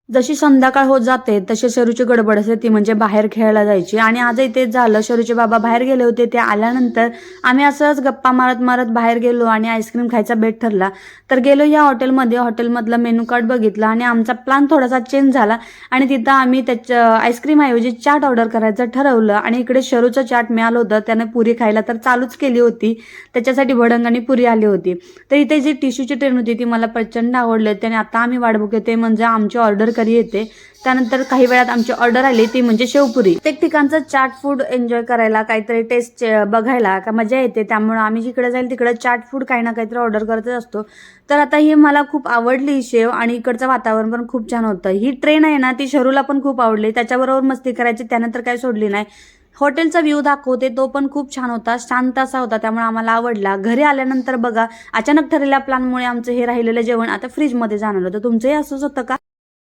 जशी संध्याकाळ होत जाते तशी शरूची गडबड असते, ती म्हणजे बाहेर खेळायला जायची. आणि आजही तेच झालं. शरूचे बाबा बाहेर गेले होते, ते आल्यानंतर आम्ही असंच गप्पा मारत मारत बाहेर गेलो आणि आईस्क्रीम खायचा बेट ठरला. तर गेलो या हॉटेलमध्ये. हॉटेलमधलं मेनू कार्ड बघितलं आणि आमचा प्लॅन थोडासा चेंज झाला आणि तिथं आम्ही त्याच्या आईस्क्रीम ऐवजी चाट ऑर्डर करायचं ठरवलं. आणि इकडे शरूचं चाट मिळालं होतं, त्याने पुरी खायला तर चालूच केली होती, त्याच्यासाठी भडंग आणि पुरी आली होती. तर इथे जी टिश्यूची ट्रेन होती ती मला प्रचंड आवडली होती आणि आता आम्ही वाट बघतोय ते म्हणजे आमची ऑर्डर कधी येते. त्यानंतर काही वेळात आमची ऑर्डर आली ती म्हणजे शेवपुरी. प्रत्येक ठिकाणचं चाट फूड एन्जॉय करायला, काहीतरी टेस्ट बघायला का मजा येते. त्यामुळे आम्ही जिकडे जाईल तिकडे चाट फूड काही ना काहीतरी ऑर्डर करतच असतो. तर आता ही मला खूप आवडली शेव आणि इकडचं वातावरण पण खूप छान होतं. ही ट्रेन आहे ना ती शरूला पण खूप आवडली, त्याच्याबरोबर मस्ती करायची, त्यानंतर काही सोडली नाही. हॉटेलचा व्ह्यू दाखवते तो पण खूप छान होता, शांत असा होता, त्यामुळे आम्हाला आवडला. घरी आल्यानंतर बघा, अचानक ठरलेल्या प्लॅनमुळे आमचं हे राहिलेलं जेवण आता फ्रीजमध्ये जाणार होतं. तुमचंही असंच होतं का?